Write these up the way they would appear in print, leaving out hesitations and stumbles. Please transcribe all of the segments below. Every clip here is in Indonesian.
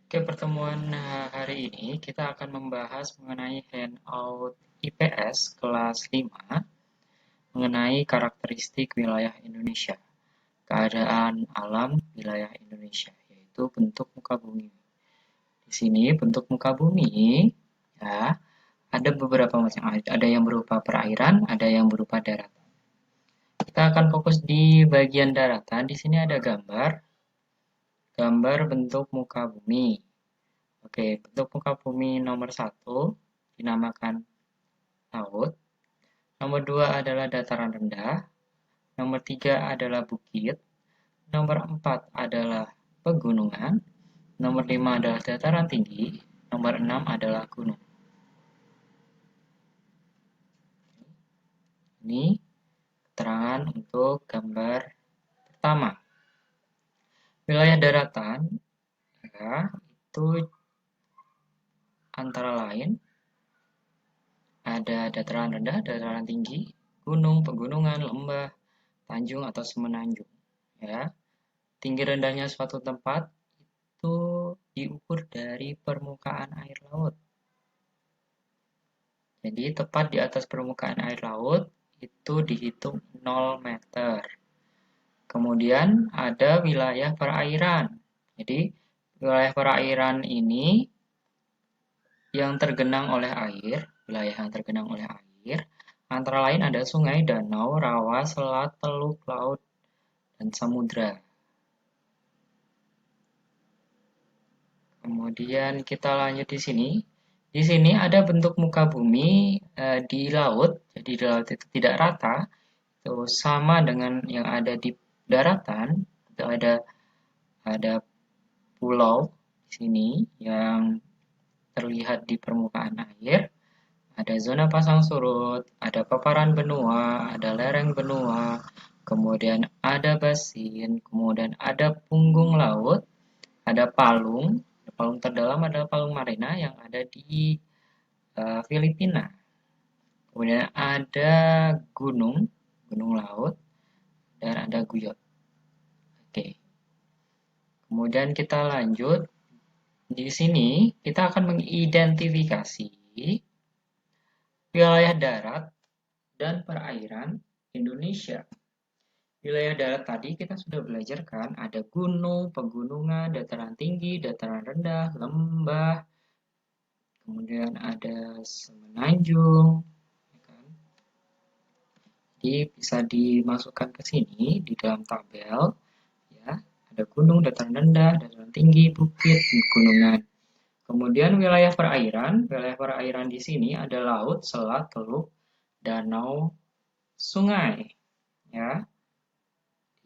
Oke, pertemuan hari ini kita akan membahas mengenai handout IPS kelas 5 mengenai karakteristik wilayah Indonesia, keadaan alam wilayah Indonesia, yaitu bentuk muka bumi. Di sini bentuk muka bumi ya, ada beberapa macam, ada yang berupa perairan, ada yang berupa daratan. Kita akan fokus di bagian daratan. Di sini ada gambar bentuk muka bumi. Oke, bentuk muka bumi nomor satu dinamakan laut. Nomor dua adalah dataran rendah. Nomor tiga adalah bukit. Nomor empat adalah pegunungan. Nomor lima adalah dataran tinggi. Nomor enam adalah gunung. Ini keterangan untuk gambar pertama. Wilayah daratan ya, itu antara lain ada dataran rendah, dataran tinggi, gunung, pegunungan, lembah, tanjung atau semenanjung. Ya, tinggi rendahnya suatu tempat itu diukur dari permukaan air laut. Jadi tepat di atas permukaan air laut itu dihitung 0 meter. Kemudian ada wilayah perairan. Jadi wilayah perairan ini yang tergenang oleh air, wilayah yang tergenang oleh air, antara lain ada sungai, danau, rawa, selat, teluk, laut, dan samudra. Kemudian kita lanjut di sini. Di sini ada bentuk muka bumi di laut, jadi di laut itu tidak rata, itu sama dengan yang ada di daratan. Itu ada pulau di sini yang terlihat di permukaan air. Ada zona pasang surut, ada paparan benua, ada lereng benua, kemudian ada basin, kemudian ada punggung laut, ada palung. Palung terdalam adalah Palung Marina yang ada di Filipina. Kemudian ada gunung, gunung laut, dan ada guyot. Oke. Kemudian kita lanjut. Di sini kita akan mengidentifikasi wilayah darat dan perairan Indonesia. Wilayah darat tadi kita sudah belajar kan, ada gunung, pegunungan, dataran tinggi, dataran rendah, lembah, kemudian ada semenanjung, ya kan? Jadi bisa dimasukkan ke sini di dalam tabel, ya. Ada gunung, dataran rendah, dataran tinggi, bukit, gunungan. Kemudian wilayah perairan di sini ada laut, selat, teluk, danau, sungai, ya.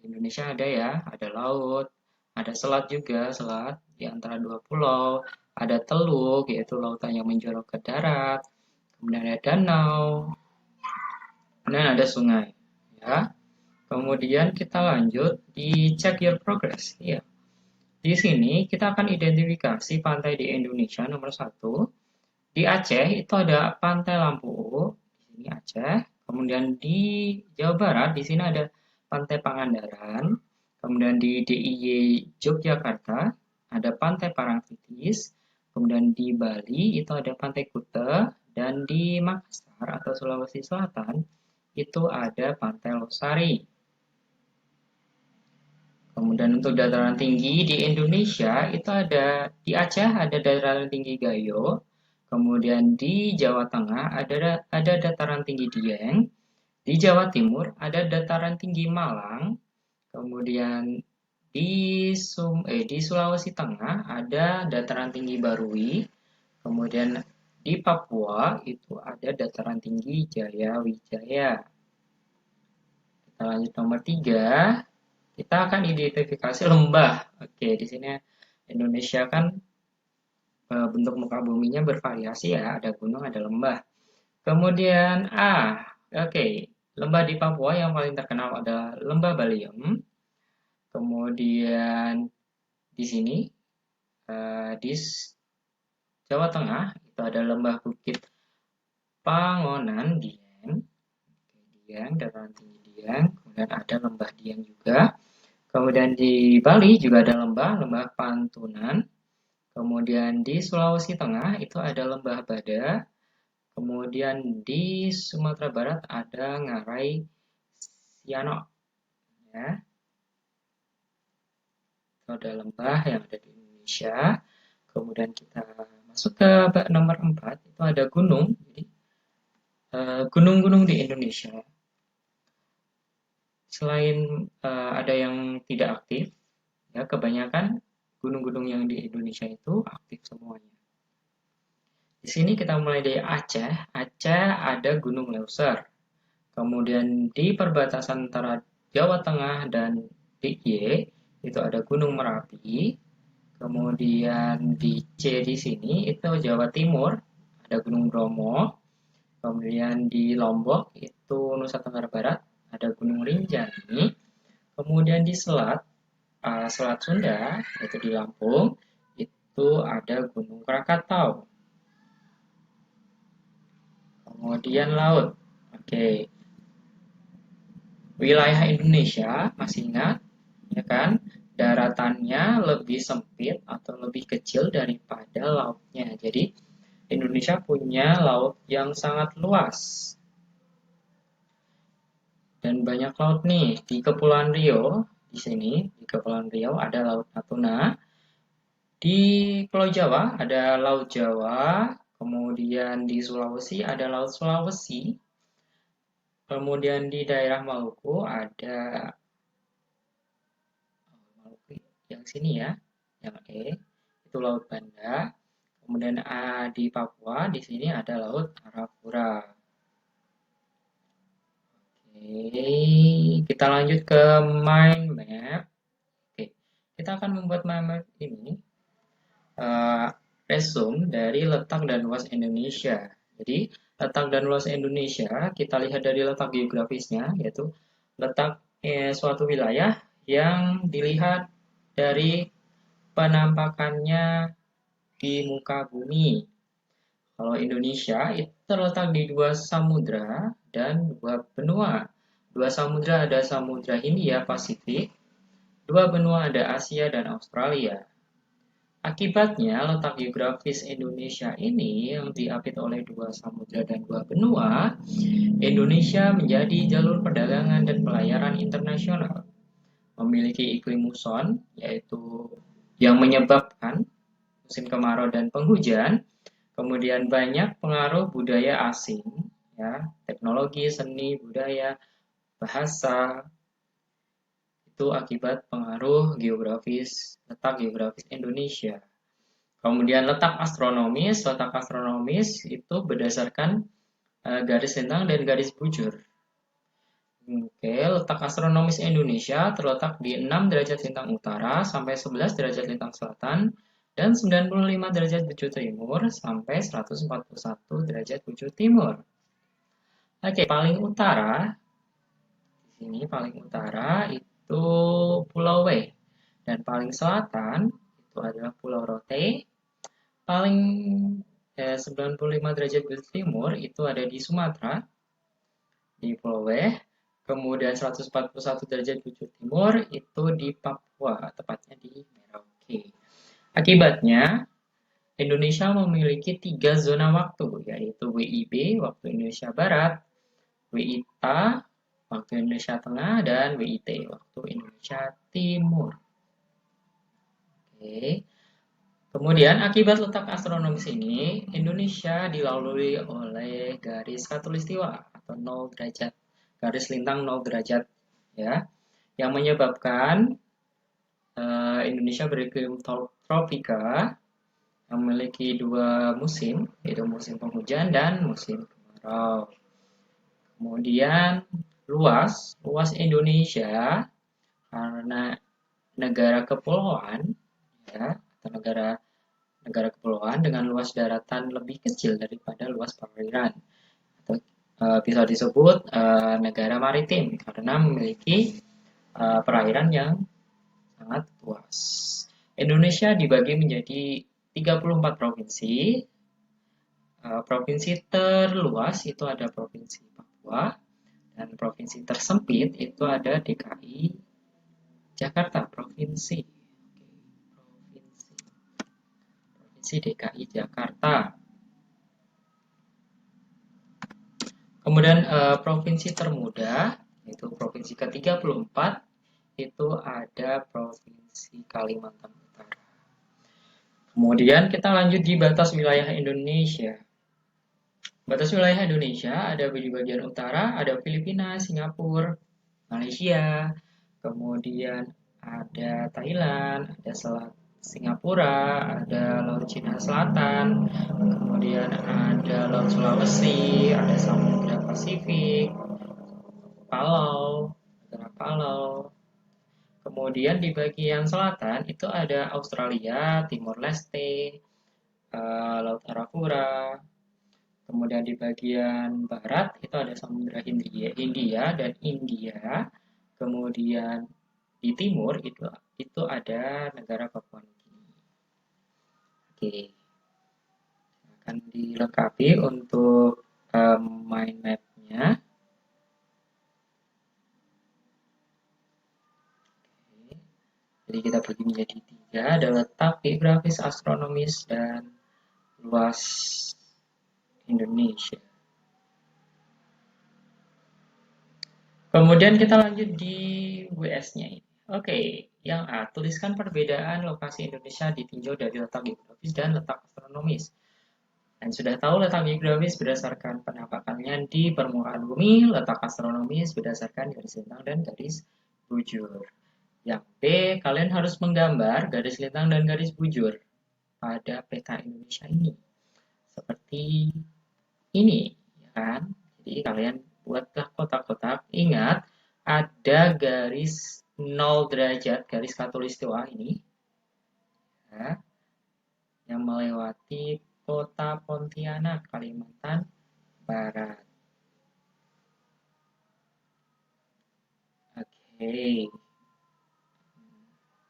Di Indonesia ada ya, ada laut, ada selat juga, selat di antara dua pulau, ada teluk, yaitu lautan yang menjorok ke darat, kemudian ada danau, kemudian ada sungai, ya. Kemudian kita lanjut di check your progress, ya. Di sini kita akan identifikasi pantai di Indonesia nomor satu. Di Aceh itu ada Pantai Lampu, di sini Aceh. Kemudian di Jawa Barat di sini ada Pantai Pangandaran. Kemudian di DIY Yogyakarta ada Pantai Parangtritis. Kemudian di Bali itu ada Pantai Kuta dan di Makassar atau Sulawesi Selatan itu ada Pantai Losari. Kemudian untuk dataran tinggi di Indonesia itu ada di Aceh ada dataran tinggi Gayo, kemudian di Jawa Tengah ada dataran tinggi Dieng, di Jawa Timur ada dataran tinggi Malang, kemudian di Sulawesi Tengah ada dataran tinggi Barui, kemudian di Papua itu ada dataran tinggi Jayawijaya. Kita lanjut nomor 3. Kita akan identifikasi lembah. Oke, di sini Indonesia kan bentuk muka buminya bervariasi ya, ada gunung, ada lembah. Kemudian oke, lembah di Papua yang paling terkenal adalah Lembah Baliem. Kemudian di sini di Jawa Tengah itu ada Lembah Bukit Pangonan Dieng. Dieng, dataran tinggi Dieng. Kemudian ada Lembah Dieng juga. Kemudian di Bali juga ada lembah Pantunan. Kemudian di Sulawesi Tengah itu ada Lembah Bada. Kemudian di Sumatera Barat ada Ngarai Sianok. Ya, itu ada lembah yang ada di Indonesia. Kemudian kita masuk ke nomor 4, itu ada gunung. Jadi gunung-gunung di Indonesia. Selain ada yang tidak aktif, ya kebanyakan gunung-gunung yang di Indonesia itu aktif semuanya. Di sini kita mulai dari Aceh. Aceh ada Gunung Leuser. Kemudian di perbatasan antara Jawa Tengah dan DIY itu ada Gunung Merapi. Kemudian di C di sini itu Jawa Timur, ada Gunung Bromo. Kemudian di Lombok itu Nusa Tenggara Barat, ada Gunung Rinjani. Kemudian di Selat Sunda, yaitu di Lampung, itu ada Gunung Krakatau. Kemudian laut. Oke. Wilayah Indonesia, masih ingat? Ya kan? Daratannya lebih sempit atau lebih kecil daripada lautnya. Jadi, Indonesia punya laut yang sangat luas. Dan banyak laut nih. Di Kepulauan Riau, di sini, di Kepulauan Riau ada Laut Natuna. Di Pulau Jawa ada Laut Jawa, kemudian di Sulawesi ada Laut Sulawesi, kemudian di daerah Maluku ada Maluku yang sini ya, yang E, itu Laut Banda. Kemudian di Papua di sini ada Laut Arafura. Oke, kita lanjut ke mind map. Oke, kita akan membuat mind map ini uh, resume dari letak dan luas Indonesia. Jadi, letak dan luas Indonesia kita lihat dari letak geografisnya, yaitu letak suatu wilayah yang dilihat dari penampakannya di muka bumi. Kalau Indonesia itu terletak di dua samudra dan dua benua. Dua samudra ada Samudra Hindia Pasifik, dua benua ada Asia dan Australia. Akibatnya, letak geografis Indonesia ini yang diapit oleh dua samudra dan dua benua, Indonesia menjadi jalur perdagangan dan pelayaran internasional. Memiliki iklim muson, yaitu yang menyebabkan musim kemarau dan penghujan, kemudian banyak pengaruh budaya asing, ya, teknologi, seni, budaya, bahasa, itu akibat pengaruh letak geografis Indonesia. Kemudian letak astronomis itu berdasarkan garis lintang dan garis bujur. Oke, letak astronomis Indonesia terletak di 6 derajat lintang utara sampai 11 derajat lintang selatan dan 95 derajat bujur timur sampai 141 derajat bujur timur. Oke, paling utara di sini paling utara itu Pulau W dan paling selatan itu adalah Pulau Rote. Paling 95 derajat bujur timur itu ada di Sumatera, di Pulau W. Kemudian 141 derajat bujur timur itu di Papua, tepatnya di Merauke. Akibatnya, Indonesia memiliki 3 zona waktu, yaitu WIB, waktu Indonesia Barat, WITA, waktu Indonesia Tengah, dan WIT, waktu Indonesia Timur. Oke. Kemudian, akibat letak astronomis ini, Indonesia dilalui oleh garis khatulistiwa atau 0 derajat, garis lintang 0 derajat, ya, yang menyebabkan Indonesia beriklim tropika yang memiliki dua musim, yaitu musim penghujan dan musim kemarau. Kemudian luas Indonesia karena negara kepulauan, ya, atau negara kepulauan dengan luas daratan lebih kecil daripada luas perairan, atau bisa disebut negara maritim karena memiliki perairan yang sangat luas. Indonesia dibagi menjadi 34 provinsi. Provinsi terluas itu ada Provinsi Papua dan provinsi tersempit itu ada DKI Jakarta, provinsi. Provinsi DKI Jakarta. Kemudian provinsi termuda, yaitu provinsi ke-34, itu ada Provinsi Kalimantan Utara. Kemudian kita lanjut di batas wilayah Indonesia. Batas wilayah Indonesia ada di bagian utara, ada Filipina, Singapura, Malaysia, kemudian ada Thailand, ada Singapura, ada Laut Cina Selatan, kemudian ada Laut Sulawesi, ada Samudra Pasifik, Palau, negara Palau. Kemudian di bagian selatan itu ada Australia, Timor Leste, Laut Arafura. Kemudian di bagian barat itu ada Samudra Hindia dan India. Kemudian di timur itu ada negara Papua Nugini. Oke, akan dilengkapi untuk mind map-nya. Oke. Jadi kita bagi menjadi 3, ada letak geografis, astronomis, dan luas Indonesia. Kemudian kita lanjut di WS-nya ini. Oke, yang A, tuliskan perbedaan lokasi Indonesia ditinjau dari letak geografis dan letak astronomis. Dan sudah tahu letak geografis berdasarkan penampakannya di permukaan bumi, letak astronomis berdasarkan garis lintang dan garis bujur. Yang B, kalian harus menggambar garis lintang dan garis bujur pada peta Indonesia ini. Seperti ini, ya kan? Jadi kalian buatlah kotak-kotak. Ingat, ada garis 0 derajat, garis khatulistiwa ini, ya, yang melewati kota Pontianak, Kalimantan Barat. Oke.